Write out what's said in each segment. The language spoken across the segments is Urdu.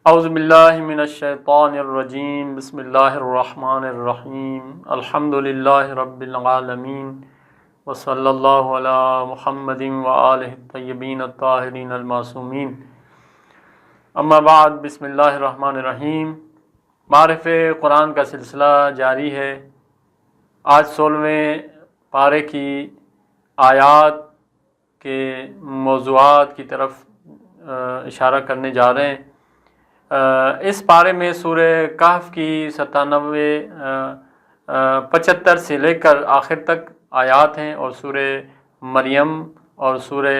اعوذ باللہ من الشیطان الرجیم بسم اللہ الرحمن الرحیم الحمد للہ رب العالمین وصلی اللہ علی محمد وآلہ الطیبین الطاہرین المعصومین اما بعد بسم اللہ الرحمن الرحیم۔ معرف قرآن کا سلسلہ جاری ہے۔ آج 16ویں پارے کی آیات کے موضوعات کی طرف اشارہ کرنے جا رہے ہیں۔ اس پارے میں سورہ کہف کی 75 سے لے کر آخر تک آیات ہیں اور سورہ مریم اور سورہ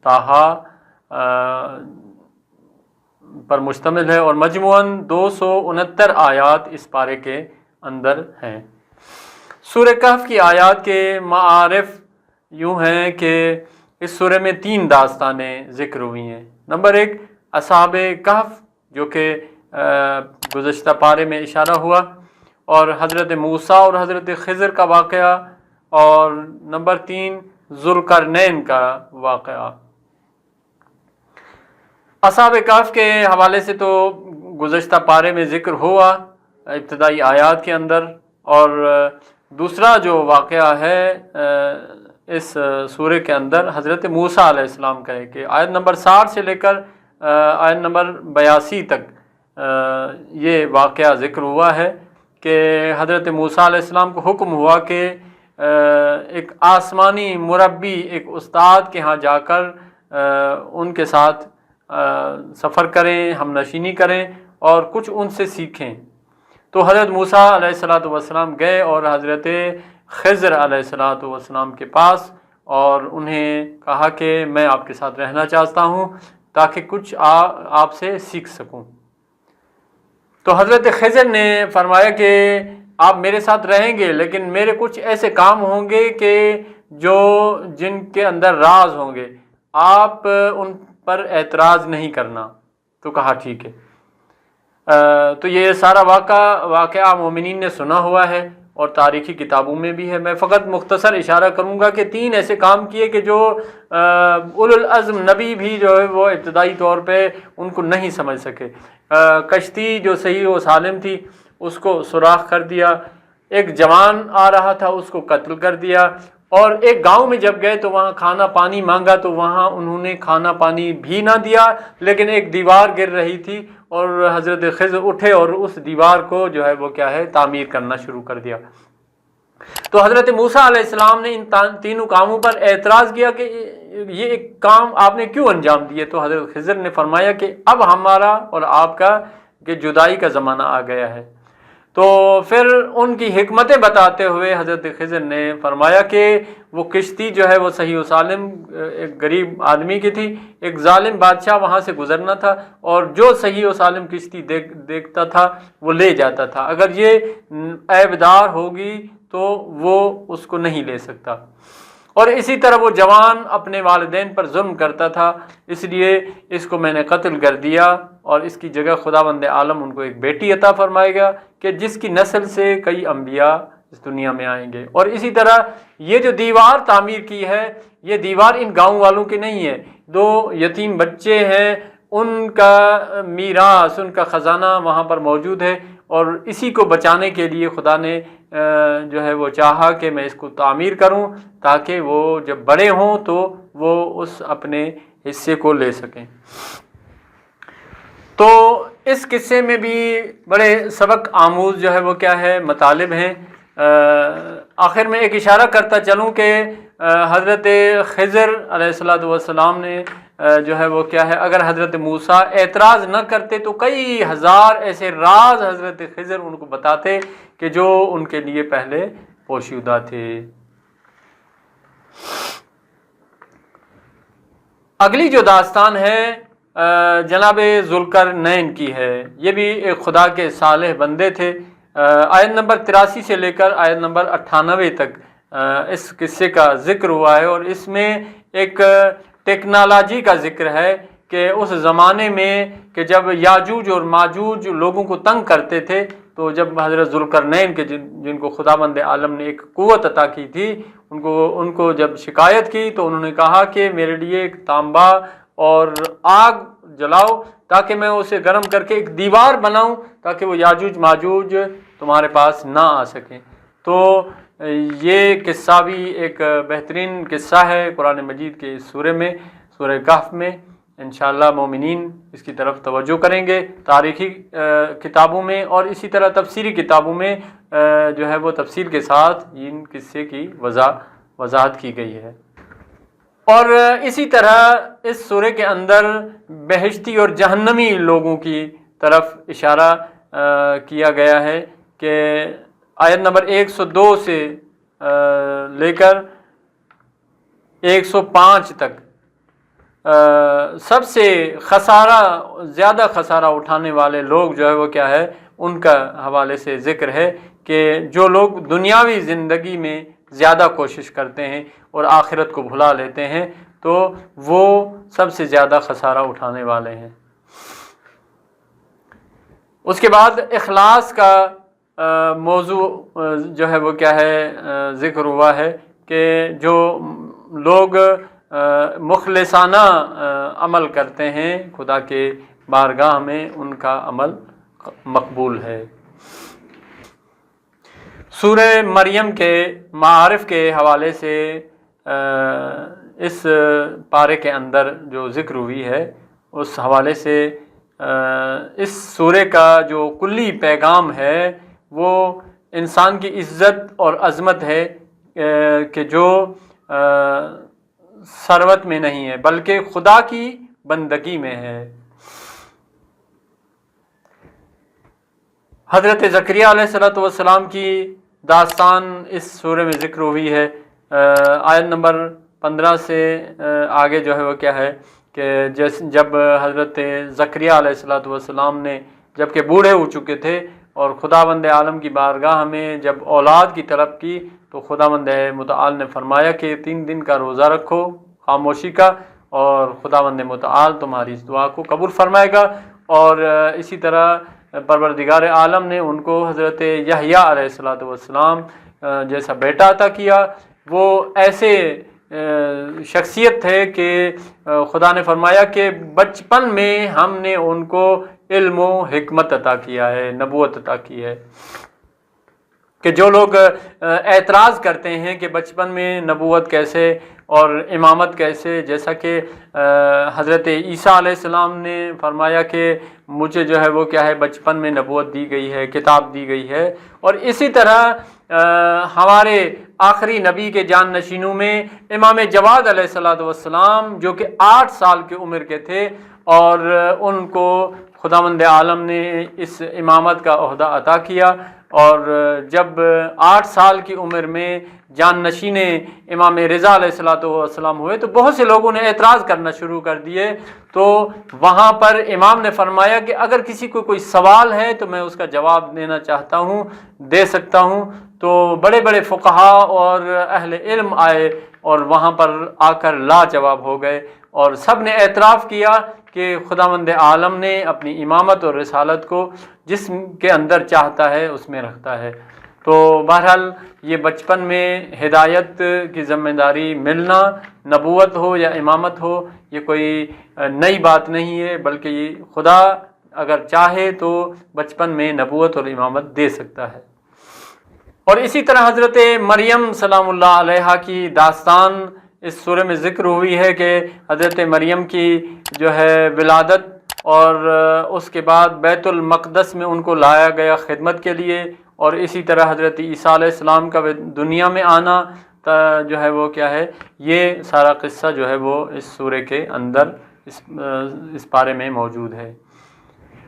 طٰہٰ پر مشتمل ہے اور مجموعاً 269 آیات اس پارے کے اندر ہیں۔ سورہ کہف کی آیات کے معارف یوں ہیں کہ اس سورہ میں 3 داستانیں ذکر ہوئی ہیں۔ نمبر 1 اصحاب کہف جو کہ گزشتہ پارے میں اشارہ ہوا، اور حضرت موسیٰ اور حضرت خضر کا واقعہ، اور نمبر 3 ذوالقرنین کا واقعہ۔ اصحاب کہف کے حوالے سے تو گزشتہ پارے میں ذکر ہوا ابتدائی آیات کے اندر، اور دوسرا جو واقعہ ہے اس سورہ کے اندر حضرت موسیٰ علیہ السلام کا ہے کہ آیت نمبر 60 سے لے کر آیت نمبر 82 تک یہ واقعہ ذکر ہوا ہے کہ حضرت موسیٰ علیہ السلام کو حکم ہوا کہ ایک آسمانی مربی، ایک استاد کے ہاں جا کر ان کے ساتھ سفر کریں، ہم نشینی کریں اور کچھ ان سے سیکھیں۔ تو حضرت موسیٰ علیہ السلام گئے اور حضرت خضر علیہ السلام کے پاس، اور انہیں کہا کہ میں آپ کے ساتھ رہنا چاہتا ہوں تاکہ کچھ آپ سے سیکھ سکوں۔ تو حضرت خضر نے فرمایا کہ آپ میرے ساتھ رہیں گے لیکن میرے کچھ ایسے کام ہوں گے کہ جن کے اندر راز ہوں گے، آپ ان پر اعتراض نہیں کرنا۔ تو کہا ٹھیک ہے۔ تو یہ سارا واقعہ مومنین نے سنا ہوا ہے اور تاریخی کتابوں میں بھی ہے۔ میں فقط مختصر اشارہ کروں گا کہ 3 ایسے کام کیے کہ جو اولو العزم نبی بھی جو ہے وہ ابتدائی طور پہ ان کو نہیں سمجھ سکے۔ کشتی جو صحیح و سالم تھی اس کو سوراخ کر دیا، ایک جوان آ رہا تھا اس کو قتل کر دیا، اور ایک گاؤں میں جب گئے تو وہاں کھانا پانی مانگا تو وہاں انہوں نے کھانا پانی بھی نہ دیا، لیکن ایک دیوار گر رہی تھی اور حضرت خضر اٹھے اور اس دیوار کو جو ہے وہ تعمیر کرنا شروع کر دیا۔ تو حضرت موسیٰ علیہ السلام نے ان تینوں کاموں پر اعتراض کیا کہ یہ ایک کام آپ نے کیوں انجام دیے؟ تو حضرت خضر نے فرمایا کہ اب ہمارا اور آپ کا کہ جدائی کا زمانہ آ گیا ہے۔ تو پھر ان کی حکمتیں بتاتے ہوئے حضرت خضر نے فرمایا کہ وہ کشتی جو ہے وہ صحیح و سالم ایک غریب آدمی کی تھی، ایک ظالم بادشاہ وہاں سے گزرنا تھا اور جو صحیح و سالم کشتی دیکھتا تھا وہ لے جاتا تھا، اگر یہ عیبدار ہوگی تو وہ اس کو نہیں لے سکتا۔ اور اسی طرح وہ جوان اپنے والدین پر ظلم کرتا تھا، اس لیے اس کو میں نے قتل کر دیا، اور اس کی جگہ خداوند عالم ان کو ایک بیٹی عطا فرمائے گا کہ جس کی نسل سے کئی انبیاء اس دنیا میں آئیں گے۔ اور اسی طرح یہ جو دیوار تعمیر کی ہے، یہ دیوار ان گاؤں والوں کی نہیں ہے، 2 یتیم بچے ہیں، ان کا میراث، ان کا خزانہ وہاں پر موجود ہے، اور اسی کو بچانے کے لیے خدا نے جو ہے وہ چاہا کہ میں اس کو تعمیر کروں تاکہ وہ جب بڑے ہوں تو وہ اس اپنے حصے کو لے سکیں۔ تو اس قصے میں بھی بڑے سبق آموز جو ہے وہ مطالب ہیں۔ آخر میں ایک اشارہ کرتا چلوں کہ حضرت خضر علیہ السلام نے جو ہے وہ اگر حضرت موسیٰ اعتراض نہ کرتے تو کئی ہزار ایسے راز حضرت خضر ان کو بتاتے کہ جو ان کے لیے پہلے پوشیدہ تھے۔ اگلی جو داستان ہے جناب ذوالقرنین کی ہے۔ یہ بھی ایک خدا کے صالح بندے تھے۔ آیت نمبر 83 سے لے کر آیت نمبر 98 تک اس قصے کا ذکر ہوا ہے، اور اس میں ایک ٹیکنالوجی کا ذکر ہے کہ اس زمانے میں کہ جب یاجوج اور ماجوج لوگوں کو تنگ کرتے تھے، تو جب حضرت ذوالقرنین کے جن کو خداوند عالم نے ایک قوت عطا کی تھی، ان کو جب شکایت کی تو انہوں نے کہا کہ میرے لیے ایک تانبا اور آگ جلاؤ تاکہ میں اسے گرم کر کے ایک دیوار بناؤں تاکہ وہ یاجوج ماجوج تمہارے پاس نہ آ سکیں۔ تو یہ قصہ بھی ایک بہترین قصہ ہے قرآن مجید کے اس سورہ میں، سورہ کہف میں۔ انشاءاللہ مومنین اس کی طرف توجہ کریں گے۔ تاریخی کتابوں میں اور اسی طرح تفسیری کتابوں میں جو ہے وہ تفصیل کے ساتھ ان قصے کی وضاحت کی گئی ہے۔ اور اسی طرح اس سورہ کے اندر بہشتی اور جہنمی لوگوں کی طرف اشارہ کیا گیا ہے کہ آیت نمبر 102 سے لے کر 105 تک سب سے زیادہ خسارہ اٹھانے والے لوگ جو ہے وہ کیا ہے، ان کا حوالے سے ذکر ہے کہ جو لوگ دنیاوی زندگی میں زیادہ کوشش کرتے ہیں اور آخرت کو بھلا لیتے ہیں تو وہ سب سے زیادہ خسارہ اٹھانے والے ہیں۔ اس کے بعد اخلاص کا موضوع جو ہے وہ کیا ہے ذکر ہوا ہے کہ جو لوگ مخلصانہ عمل کرتے ہیں خدا کے بارگاہ میں ان کا عمل مقبول ہے۔ سورہ مریم کے معارف کے حوالے سے اس پارے کے اندر جو ذکر ہوئی ہے اس حوالے سے اس سورہ کا جو کلی پیغام ہے وہ انسان کی عزت اور عظمت ہے کہ جو ثروت میں نہیں ہے بلکہ خدا کی بندگی میں ہے۔ حضرت زکریا علیہ السلام کی داستان اس سورہ میں ذکر ہوئی ہے۔ آیت نمبر 15 سے آگے جو ہے وہ کیا ہے کہ جب حضرت زکریا علیہ السلام نے جب کہ بوڑھے ہو چکے تھے اور خداوند عالم کی بارگاہ میں جب اولاد کی طلب کی تو خداوند متعال نے فرمایا کہ 3 دن کا روزہ رکھو خاموشی کا اور خداوند متعال تمہاری اس دعا کو قبول فرمائے گا۔ اور اسی طرح پروردگار عالم نے ان کو حضرت یحییٰ علیہ السلام جیسا بیٹا عطا کیا۔ وہ ایسے شخصیت تھے کہ خدا نے فرمایا کہ بچپن میں ہم نے ان کو علم و حکمت عطا کیا ہے، نبوت عطا کی ہے۔ کہ جو لوگ اعتراض کرتے ہیں کہ بچپن میں نبوت کیسے اور امامت کیسے، جیسا کہ حضرت عیسیٰ علیہ السلام نے فرمایا کہ مجھے جو ہے وہ کیا ہے بچپن میں نبوت دی گئی ہے، کتاب دی گئی ہے۔ اور اسی طرح ہمارے آخری نبی کے جان نشینوں میں امام جواد علیہ السلام جو کہ 8 سال کی عمر کے تھے اور ان کو خداوند عالم نے اس امامت کا عہدہ عطا کیا۔ اور جب 8 سال کی عمر میں جان نشین امام رضا علیہ السلام ہوئے تو بہت سے لوگوں نے اعتراض کرنا شروع کر دیے۔ تو وہاں پر امام نے فرمایا کہ اگر کسی کو کوئی سوال ہے تو میں اس کا جواب دینا چاہتا ہوں، دے سکتا ہوں۔ تو بڑے بڑے فقہاء اور اہل علم آئے اور وہاں پر آ کر لاجواب ہو گئے اور سب نے اعتراف کیا کہ خداوند عالم نے اپنی امامت اور رسالت کو جس کے اندر چاہتا ہے اس میں رکھتا ہے۔ تو بہرحال یہ بچپن میں ہدایت کی ذمہ داری ملنا، نبوت ہو یا امامت ہو، یہ کوئی نئی بات نہیں ہے، بلکہ یہ خدا اگر چاہے تو بچپن میں نبوت اور امامت دے سکتا ہے۔ اور اسی طرح حضرت مریم سلام اللہ علیہا کی داستان اس سورہ میں ذکر ہوئی ہے کہ حضرت مریم کی جو ہے ولادت اور اس کے بعد بیت المقدس میں ان کو لایا گیا خدمت کے لیے، اور اسی طرح حضرت عیسیٰ علیہ السلام کا دنیا میں آنا جو ہے وہ کیا ہے، یہ سارا قصہ جو ہے وہ اس سورہ کے اندر اس پارے میں موجود ہے۔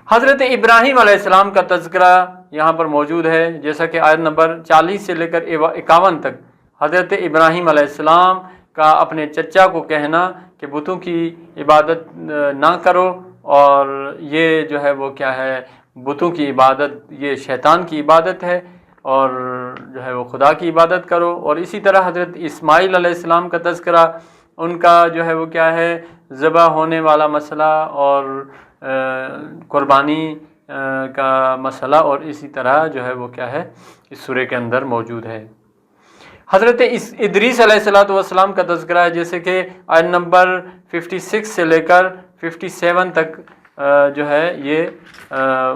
حضرت ابراہیم علیہ السلام کا تذکرہ یہاں پر موجود ہے، جیسا کہ آیت نمبر 40 سے لے کر 51 تک حضرت ابراہیم علیہ السلام کا اپنے چچا کو کہنا کہ بتوں کی عبادت نہ کرو، اور یہ جو ہے وہ کیا ہے بتوں کی عبادت یہ شیطان کی عبادت ہے، اور جو ہے وہ خدا کی عبادت کرو۔ اور اسی طرح حضرت اسماعیل علیہ السلام کا تذکرہ، ان کا جو ہے وہ کیا ہے ذبح ہونے والا مسئلہ اور قربانی کا مسئلہ، اور اسی طرح جو ہے وہ کیا ہے اس سورہ کے اندر موجود ہے۔ حضرت ادریس علیہ السلام کا تذکرہ ہے، جیسے کہ آیت نمبر 56 سے لے کر 57 تک جو ہے یہ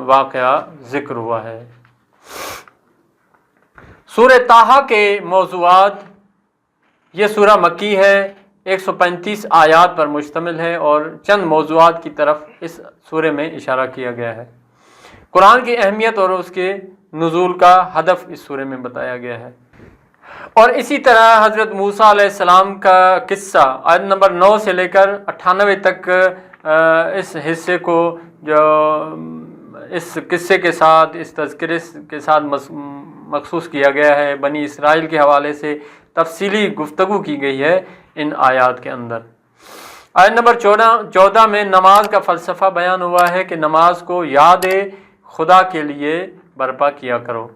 واقعہ ذکر ہوا ہے۔ سورہ طٰہٰ کے موضوعات، یہ سورہ مکی ہے، 135 آیات پر مشتمل ہے اور چند موضوعات کی طرف اس سورہ میں اشارہ کیا گیا ہے۔ قرآن کی اہمیت اور اس کے نزول کا ہدف اس سورہ میں بتایا گیا ہے۔ اور اسی طرح حضرت موسیٰ علیہ السلام کا قصہ آیت نمبر 9 سے لے کر 98 تک اس حصے کو جو اس قصے کے ساتھ، اس تذکرے کے ساتھ مخصوص کیا گیا ہے، بنی اسرائیل کے حوالے سے تفصیلی گفتگو کی گئی ہے ان آیات کے اندر۔ آیت نمبر 14 میں نماز کا فلسفہ بیان ہوا ہے کہ نماز کو یاد خدا کے لیے برپا کیا کرو،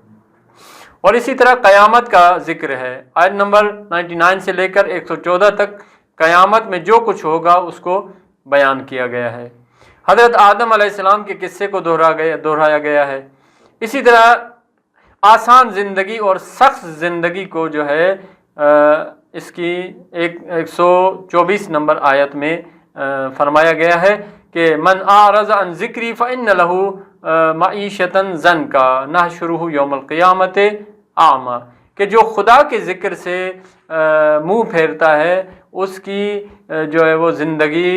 اور اسی طرح قیامت کا ذکر ہے۔ آیت نمبر 99 سے لے کر 114 تک قیامت میں جو کچھ ہوگا اس کو بیان کیا گیا ہے۔ حضرت آدم علیہ السلام کے قصے کو دہرایا گیا ہے۔ اسی طرح آسان زندگی اور سخت زندگی کو جو ہے اس کی 124 نمبر آیت میں فرمایا گیا ہے کہ من اعرض عن ذکری فإن له معیشۃ ضنکا نحشرہ یوم القیامۃ اعمی، کہ جو خدا کے ذکر سے منہ پھیرتا ہے اس کی جو ہے وہ زندگی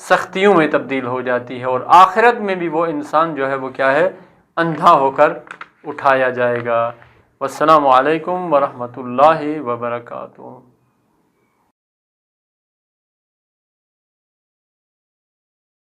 سختیوں میں تبدیل ہو جاتی ہے، اور آخرت میں بھی وہ انسان جو ہے وہ کیا ہے، اندھا ہو کر اٹھایا جائے گا۔ والسلام علیکم ورحمۃ اللہ وبرکاتہ۔